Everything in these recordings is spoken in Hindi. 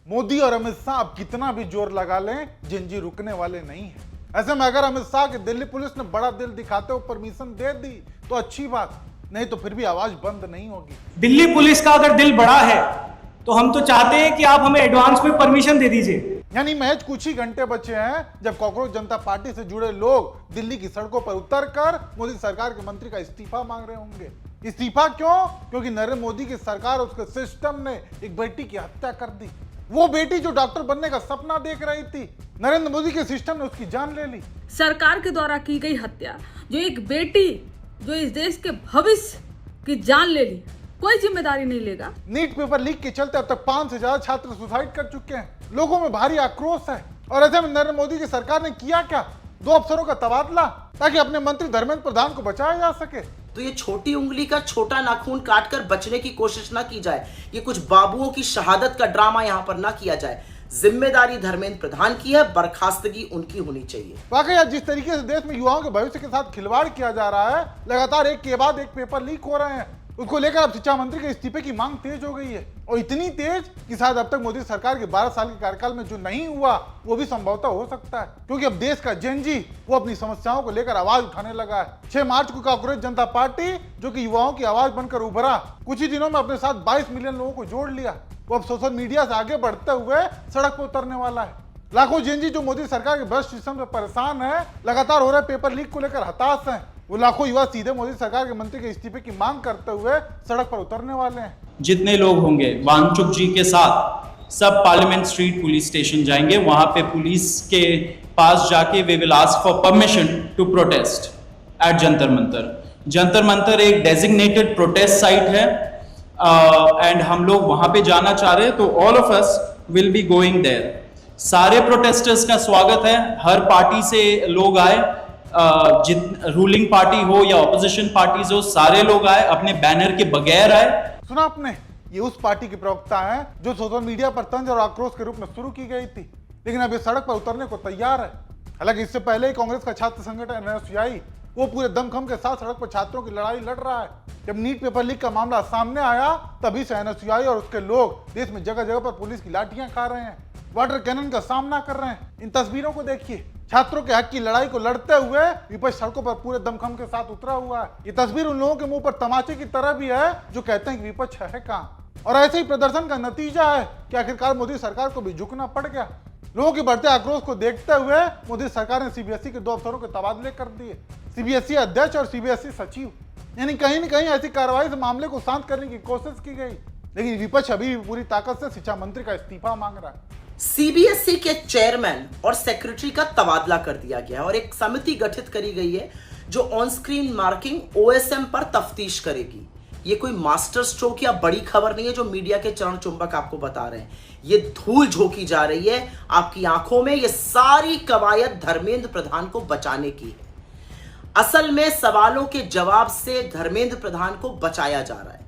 मोदी और अमित शाह अब कितना भी जोर लगा लें, जिंजी रुकने वाले नहीं है। ऐसे में अगर अमित शाह की दिल्ली पुलिस ने बड़ा दिल दिखाते हुए परमिशन दे दी तो अच्छी बात, नहीं तो फिर भी आवाज बंद नहीं होगी। दिल्ली पुलिस का अगर दिल बड़ा है तो हम तो चाहते हैं कि आप हमें एडवांस में परमिशन दे दीजिए। यानी महज कुछ ही घंटे बचे हैं जब कॉकरोच जनता पार्टी से जुड़े लोग दिल्ली की सड़कों पर उतरकर मोदी सरकार के मंत्री का इस्तीफा मांग रहे होंगे। इस्तीफा क्यों? क्योंकि नरेंद्र मोदी की सरकार और उसके सिस्टम ने एक बेटी की हत्या कर दी। वो बेटी जो डॉक्टर बनने का सपना देख रही थी, नरेंद्र मोदी के सिस्टम ने उसकी जान ले ली। सरकार के द्वारा की गई हत्या, जो एक बेटी जो इस देश के भविष्य की जान ले ली, कोई जिम्मेदारी नहीं लेगा। नीट पेपर लीक के चलते अब तक 5 से ज्यादा छात्र सुसाइड कर चुके हैं। लोगों में भारी आक्रोश है और ऐसे में नरेंद्र मोदी की सरकार ने किया क्या? 2 अफसरों का तबादला ताकि अपने मंत्री धर्मेंद्र प्रधान को बचाया जा सके। तो ये छोटी उंगली का छोटा नाखून काटकर बचने की कोशिश ना की जाए, ये कुछ बाबुओं की शहादत का ड्रामा यहाँ पर ना किया जाए। जिम्मेदारी धर्मेंद्र प्रधान की है, बर्खास्तगी उनकी होनी चाहिए। वाकई आज जिस तरीके से देश में युवाओं के भविष्य के साथ खिलवाड़ किया जा रहा है, लगातार एक के बाद एक पेपर लीक हो रहे हैं, उसको लेकर अब शिक्षा मंत्री के इस्तीफे की मांग तेज हो गई है। और इतनी तेज कि शायद अब तक मोदी सरकार के 12 साल के कार्यकाल में जो नहीं हुआ वो भी संभवतः हो सकता है, क्योंकि अब देश का जेनजी वो अपनी समस्याओं को लेकर आवाज उठाने लगा है। 6 मार्च को कॉकरोच जनता पार्टी, जो कि युवाओं की आवाज बनकर उभरा, कुछ ही दिनों में अपने साथ 22 मिलियन लोगों को जोड़ लिया। वो अब सोशल मीडिया से आगे बढ़ते हुए सड़क पर उतरने वाला है। लाखों जेनजी जो मोदी सरकार के भ्रष्ट सिस्टम से परेशान है, लगातार हो रहे पेपर लीक को लेकर हताश हैं, वो लाखों युवा सीधे मोदी सरकार के मंत्री के इस्तीफे की मांग करते हुए सड़क पर उतरने वाले हैं। जितने लोग होंगे वांगचुक जी के साथ सब पार्लियामेंट स्ट्रीट पुलिस स्टेशन जाएंगे। वहां पे पुलिस के पास जाके we will ask for permission to protest at Jantar Mantar. Jantar Mantar एक डेजिग्नेटेड प्रोटेस्ट साइट है एंड हम लोग वहां पे जाना चाह रहे हैं, तो all of us will be going there. सारे प्रोटेस्टर्स का स्वागत है, हर पार्टी से लोग आए, रूलिंग पार्टी हो या ऑपोजिशन पार्टीज हो, सारे लोग आए, अपने बैनर के बगैर आए। सुना आपने, ये उस पार्टी की प्रवक्ता है जो सोशल मीडिया पर तंज और आक्रोश के रूप में शुरू की गई थी, लेकिन अब ये सड़क पर उतरने को तैयार है। हालांकि इससे पहले ही कांग्रेस का छात्र संगठन एनएसयूआई वो पूरे दमखम के साथ सड़क पर छात्रों की लड़ाई लड़ रहा है। जब नीट पेपर लीक का मामला सामने आया, तभी से एनएसयूआई और उसके लोग देश में जगह जगह पर पुलिस की लाठियां खा रहे हैं, वाटर कैनन का सामना कर रहे हैं। इन तस्वीरों को देखिए, छात्रों के हक की लड़ाई को लड़ते हुए विपक्ष सड़कों पर पूरे दमखम के साथ उतरा हुआ है। ये तस्वीर उन लोगों के मुंह पर तमाचे की तरह भी है जो कहते हैं कि विपक्ष है कहां। और ऐसे ही प्रदर्शन का नतीजा है कि आखिरकार मोदी सरकार को भी झुकना पड़ गया। लोगों के बढ़ते आक्रोश को देखते हुए मोदी सरकार ने सीबीएसई के 2 अफसरों के तबादले कर दिए, सीबीएसई अध्यक्ष और सीबीएसई सचिव। यानी कहीं न कहीं ऐसी कार्रवाई से मामले को शांत करने की कोशिश की गई, लेकिन विपक्ष अभी भी पूरी ताकत से शिक्षा मंत्री का इस्तीफा मांग रहा है। सीबीएसई के चेयरमैन और सेक्रेटरी का तबादला कर दिया गया है और एक समिति गठित करी गई है जो ऑन स्क्रीन मार्किंग ओएसएम पर तफ्तीश करेगी। ये कोई मास्टर स्ट्रोक या बड़ी खबर नहीं है जो मीडिया के चरण चुंबक आपको बता रहे हैं। ये धूल झोंकी जा रही है आपकी आंखों में। ये सारी कवायद धर्मेंद्र प्रधान को बचाने की है। असल में सवालों के जवाब से धर्मेंद्र प्रधान को बचाया जा रहा है।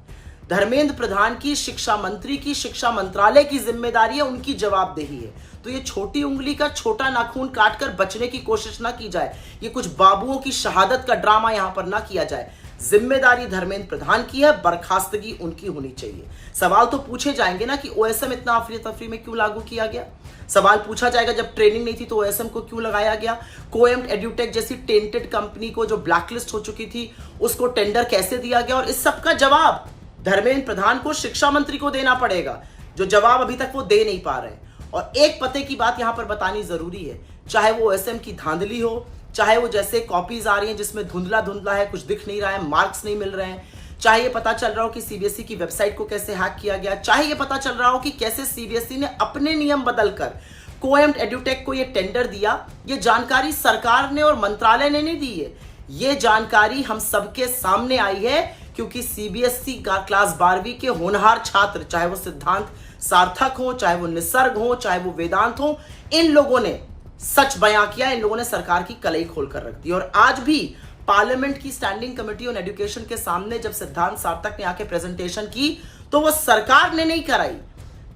धर्मेंद्र प्रधान की शिक्षा मंत्री की शिक्षा मंत्रालय की जिम्मेदारी है, उनकी जवाबदेही है। तो ये छोटी उंगली का छोटा नाखून काटकर बचने की कोशिश ना की जाए, ये कुछ बाबुओं की शहादत का ड्रामा यहां पर ना किया जाए। जिम्मेदारी धर्मेंद्र प्रधान की है, बर्खास्तगी उनकी होनी चाहिए। सवाल तो पूछे जाएंगे ना कि ओएसएम इतना अफरी तफरी में क्यों लागू किया गया। सवाल पूछा जाएगा जब ट्रेनिंग नहीं थी तो ओएसएम को क्यों लगाया गया। कोएम्ट एड्यूटेक जैसी टेंटेड कंपनी को जो ब्लैकलिस्ट हो चुकी थी उसको टेंडर कैसे दिया गया। और इस सब का जवाब धर्मेंद्र प्रधान को शिक्षा मंत्री को देना पड़ेगा, जो जवाब अभी तक वो दे नहीं पा रहे। और एक पते की बात यहां पर बतानी जरूरी है, चाहे वो ओएसएम की धांधली हो, चाहे वो जैसे कॉपीज आ रही हैं जिसमें धुंधला धुंधला है, कुछ दिख नहीं रहा है, मार्क्स नहीं मिल रहे हैं, चाहे ये पता चल रहा हो कि सीबीएसई की वेबसाइट को कैसे हैक किया गया, चाहे ये पता चल रहा हो कि कैसे सीबीएसई ने अपने नियम बदलकर कोएम्ट एड्यूटेक को ये टेंडर दिया। ये जानकारी सरकार ने और मंत्रालय ने नहीं दी है, ये जानकारी हम सबके सामने आई है क्योंकि सीबीएसई का क्लास 12वीं के होनहार छात्र, चाहे वो सिद्धांत सार्थक हो, चाहे वो निसर्ग हो, चाहे वो वेदांत हो, इन लोगों ने सच बयां किया, इन लोगों ने सरकार की कलई खोलकर रख दी। और आज भी पार्लियामेंट की स्टैंडिंग कमेटी ऑन एजुकेशन के सामने जब सिद्धांत सार्थक ने आके प्रेजेंटेशन की तो वो सरकार ने नहीं कराई।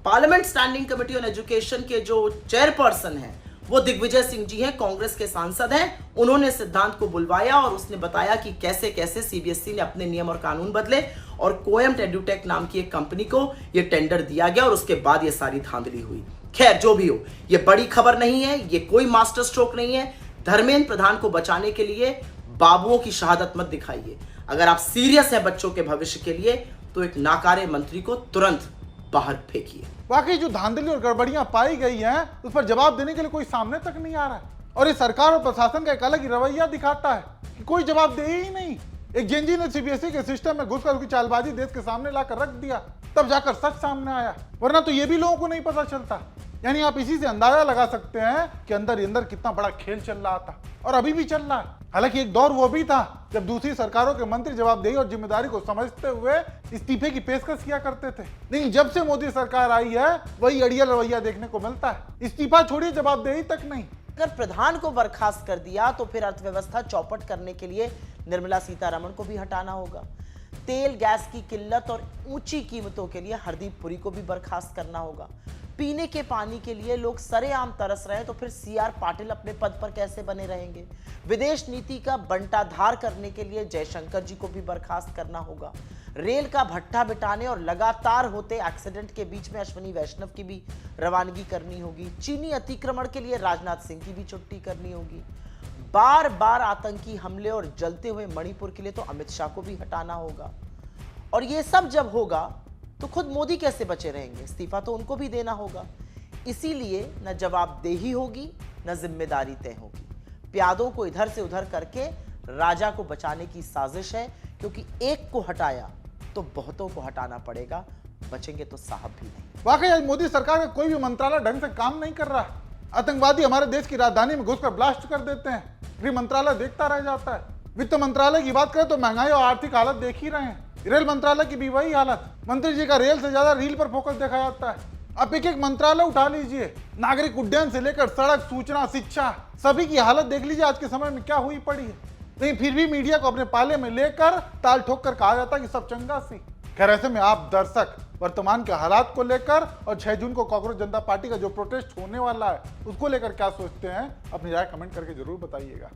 Parliament standing committee on education के जो चेयरपर्सन हैं वो दिग्विजय सिंह जी हैं, कांग्रेस के सांसद हैं। उन्होंने सिद्धांत को बुलवाया और उसने बताया कि कैसे कैसे सीबीएसई ने अपने नियम और कानून बदले और कोएम्ट एडुटेक नाम की एक कंपनी को यह टेंडर दिया गया और उसके बाद ये सारी धांधली हुई। खैर जो भी हो, ये बड़ी खबर नहीं है, ये कोई मास्टर स्ट्रोक नहीं है। धर्मेंद्र प्रधान को बचाने के लिए बाबुओं की शहादत मत दिखाइए। अगर आप सीरियस हैं बच्चों के भविष्य के लिए तो एक नाकारे मंत्री को तुरंत बाहर फेंकिए। वाकई जो धांधली और गड़बड़ियां पाई गई हैं उस पर जवाब देने के लिए कोई सामने तक नहीं आ रहा है और ये सरकार और प्रशासन का एक अलग ही रवैया दिखाता है कि कोई जवाब दे ही नहीं। एक जेएनजी ने सीबीएसई के सिस्टम में घुसकर उसकी चालबाजी देश के सामने लाकर रख दिया, तब जाकर सच सामने आया, वरना तो ये भी लोगों को नहीं पता चलता। यानी आप इसी से अंदाजा लगा सकते हैं कि अंदर ही अंदर कितना बड़ा खेल चल रहा था और अभी भी चल रहा है। हालांकि एक दौर वो भी था जब दूसरी सरकारों के मंत्री जवाबदेही और जिम्मेदारी को समझते हुए इस्तीफे की पेशकश किया करते थे, लेकिन जब से मोदी सरकार आई है वही अड़ियल रवैया देखने को मिलता है। इस्तीफा छोड़िए, जवाबदेही तक नहीं। अगर प्रधान को बर्खास्त कर दिया तो फिर अर्थव्यवस्था चौपट करने के लिए निर्मला सीतारमण को भी हटाना होगा। तेल गैस की किल्लत और ऊंची कीमतों के लिए हरदीप पुरी को भी बर्खास्त करना होगा। पीने के पानी के लिए लोग सरेआम तरस रहे हैं तो फिर सीआर पाटिल अपने पद पर कैसे बने रहेंगे। विदेश नीति का बंटाधार करने के लिए जयशंकर जी को भी बर्खास्त करना होगा। रेल का भट्टा बिटाने और लगातार होते एक्सीडेंट के बीच में अश्विनी वैष्णव की भी रवानगी करनी होगी। चीनी अतिक्रमण के लिए राजनाथ सिंह की भी छुट्टी करनी होगी। बार बार आतंकी हमले और जलते हुए मणिपुर के लिए तो अमित शाह को भी हटाना होगा। और ये सब जब होगा तो खुद मोदी कैसे बचे रहेंगे? इस्तीफा तो उनको भी देना होगा। इसीलिए न जवाबदेही होगी न जिम्मेदारी तय होगी। प्यादों को इधर से उधर करके राजा को बचाने की साजिश है, क्योंकि एक को हटाया तो बहुतों को हटाना पड़ेगा, बचेंगे तो साहब भी नहीं। वाकई आज मोदी सरकार का कोई भी मंत्रालय ढंग से काम नहीं कर रहा। आतंकवादी हमारे देश की राजधानी में घुसकर ब्लास्ट कर देते हैं, गृह मंत्रालय देखता रह जाता है। वित्त मंत्रालय की बात करें तो महंगाई और आर्थिक हालत देख ही रहे हैं। रेल मंत्रालय की भी वही हालत। मंत्री जी का रेल से ज्यादा रील पर फोकस देखा जाता है। आप एक एक मंत्रालय उठा लीजिए, नागरिक उड्डयन से लेकर सड़क, सूचना, शिक्षा, सभी की हालत देख लीजिए आज के समय में क्या हुई पड़ी है। लेकिन फिर भी मीडिया को अपने पाले में लेकर ताल ठोक कर कहा जाता है कि सब चंगा सी। खैर ऐसे में आप दर्शक वर्तमान के हालात को लेकर और 6 जून को कांग्रेस जनता पार्टी का जो प्रोटेस्ट होने वाला है उसको लेकर क्या सोचते हैं, अपनी राय कमेंट करके जरूर बताइएगा।